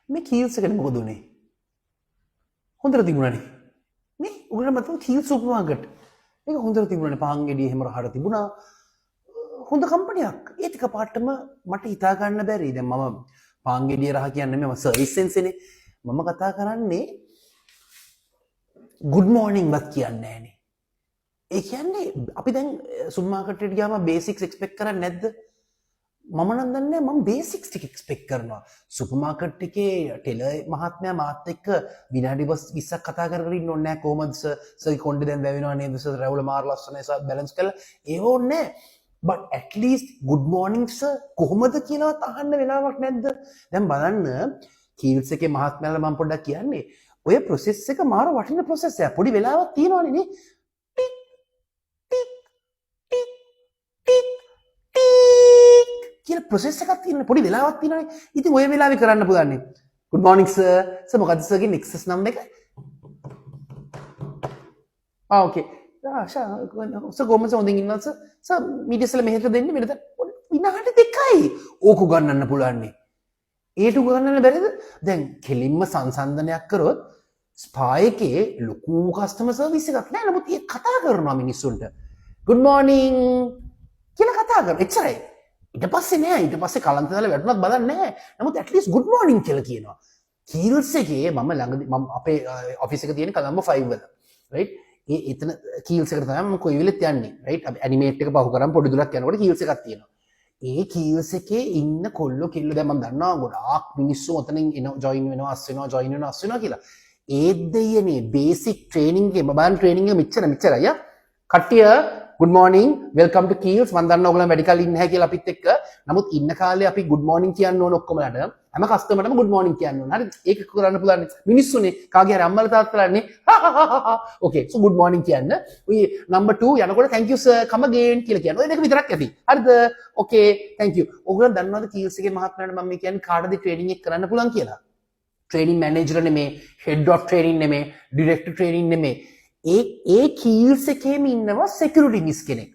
මේ කීල්ස් එකට මොකද උනේ? හොඳට තිබුණානේ. නේ? උගලම මතක කීල්ස් සුපර් මාකට්. ඒක හොඳට තිබුණානේ. පාන් ගෙඩිය එහෙම රහට තිබුණා. හොඳ කම්පනියක්. ඒ ටික පාටම මට හිතා ගන්න බැරි. දැන් මම පාන් ගෙඩිය රහ කියන්නේ මම සර්විස් සෙන්සනේ. මම කතා කරන්නේ good morning වත් කියන්නේ නැහනේ. ඒ කියන්නේ අපි දැන් සුපර් මාකට් එකට ගියාම බේසික්ස් එක්ස්පෙක්ට් කරන්නේ නැද්ද? මම නම් දන්නේ මම බේසික්ස් ටික එක්ස්පෙක්ට් කරනවා. සුපර් මාකට් එකේ ටෙලර් මහත්මයා මාත් එක්ක විනාඩි 20ක් කතා කරගෙන ඉන්න ඕනේ නැහැ. කොහොමද සර් කොණ්ඩේ දැන් වැවෙනවා නේද? සර් රැවුල මාර ලස්සනයි සර් බැලන්ස් කරලා ඒ ඕනේ නැහැ. but at least good morning sir කොහොමද කියලාවත් අහන්න වෙලාවක් නැද්ද? දැන් බලන්න කීල්ස් එකේ මහත්මයාලා මම පොඩ්ඩක් කියන්නේ ඔය process එක මාර වටින process එකක්. පොඩි වෙලාවක් තියෙනවනේ නේ. කියලා process එකක් තියෙන පොඩි වෙලාවක් තියෙනවනේ. ඉතින් ඔය වෙලාවේ කරන්න පුළුවන්. good morning sir. sir මොකද්ද sir ගේ nexus number එක? okay. සර් කොහොමද හොඳින් ඉන්නවද සර්? සර් මීඩියස්ල මෙහෙට දෙන්න මෙතන විනාඩි 2යි. ඕක ගන්නන්න පුළුවන් නේ. ඒට ගන්නන්න බැරිද? දැන් කෙලින්ම සංසන්දනයක් කරොත් ස්පා එකේ ලොකු කස්ටමර් සර්විස් එකක් නෑ. නමුත් ඒක කතා කරනවා මිනිස්සුන්ට. good morning කියලා කතා කරනවා. එච්චරයි. ඊට පස්සේ නෑ. ඊට පස්සේ කලන්ත දාලා වැටුණත් බලන්නේ නෑ. නමුත් at least good morning කියලා කියනවා. කීල්ස් එකේ මම ළඟදී මම අපේ ඔෆිස් එක තියෙන කොළඹ 5 වල. right? ඒ එතන කීල්ස් එකට තමයි මම කොයි වෙලෙත් යන්නේ රයිට් අපි ඇනිමේට් එක පහු කරාම පොඩි දුරක් යනකොට කීල්ස් එකක් තියෙනවා ඒ කීල්ස් එකේ ඉන්න කොල්ලෝ කිල්ල දැන් මම දන්නවා ගොඩාක් මිනිස්සු ඔතනින් එන ජොයින් වෙනවා අස් වෙනවා ජොයින් වෙනවා අස් වෙනවා කියලා ඒ දෙයනේ බේසික් ට්‍රේනින්ග් එක මොබයිල් ට්‍රේනින්ග් එක මෙච්චරයි කට්ටිය good morning welcome to Keells මම දන්නවා ඔයගොල්ලෝ වැඩි කාලෙ ඉන්නේ නැහැ කියලා අපිත් එක්ක නමුත් ඉන්න කාලේ අපි good morning කියන්න ඕන ඔක්කොමලට හැම කස්ටමර්ටම good morning කියන්න ඕන හරි ඒක කරන්න පුළුවන් මිනිස්සුනේ කාගේ හරි අම්මලා තාත්තලානේ okay so good morning කියන්න ඔය number 2 යනකොට thank you sir come again කියලා කියන්න ඔය දෙක විතරක් ඇති හරිද okay thank you ඔයගොල්ලෝ දන්නවද කීල්ස් එකේ මහත්මයාට මම මේ කියන්නේ කාටද ට්‍රේනින්ග් එක කරන්න පුළුවන් කියලා ට්‍රේනින්ග් මැනේජර් නෙමේ හෙඩ් ඔෆ් ට්‍රේනින්ග් නෙමේ ඩිරෙක්ටර් ට්‍රේනින්ග් නෙමේ ඒ කීල්ස් එකේම ඉන්නවා security මිස් කෙනෙක්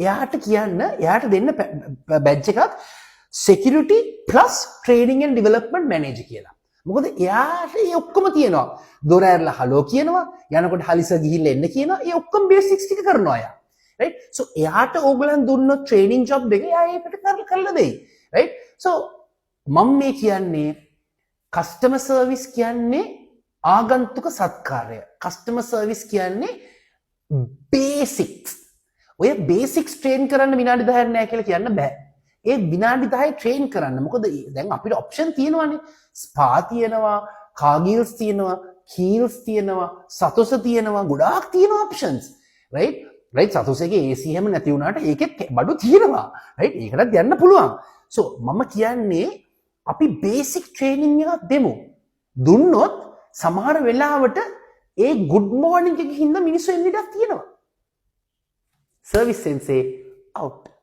එයාට කියන්න එයාට දෙන්න බැජ් එකක් security plus training and development manager කියලා. මොකද එයාට ඒ ඔක්කොම තියෙනවා. දොර ඇරලා හලෝ කියනවා. යනකොට හලිස ගිහිල්ලා එන්න කියනවා. ඒ ඔක්කොම බේසික්ස් ටික කරනවා එයා. right? so එයාට ඕගලන් දුන්නොත් training job එක එයා ඒකට කරලා දෙයි. right? so මම මේ කියන්නේ customer service කියන්නේ ආගන්තුක සත්කාරය. customer service කියන්නේ basics. ඔය basics train කරන්න විනාඩි 10ක් නැහැ කියලා කියන්න බෑ. ඒ විනාඩි 10 ට්‍රේන් කරන්න. මොකද දැන් අපිට ඔප්ෂන් තියෙනවානේ. ස්පා තියෙනවා, කාගිල්ස් තියෙනවා, කීල්ස් තියෙනවා, සතොස තියෙනවා, ගොඩාක් තියෙනවා ඔප්ෂන්ස්. right? right සතොසේගේ AC හැම නැති වුණාට ඒකෙත් බඩු තියෙනවා. right? ඒකටත් යන්න පුළුවන්. so මම කියන්නේ අපි බේසික් ට්‍රේනින්ග් එකක් දෙමු. දුන්නොත් සමහර වෙලාවට ඒ good morning එකකින් හින්දා මිනිස්සු එන්න ඉඩක් තියෙනවා. Service Sensei out.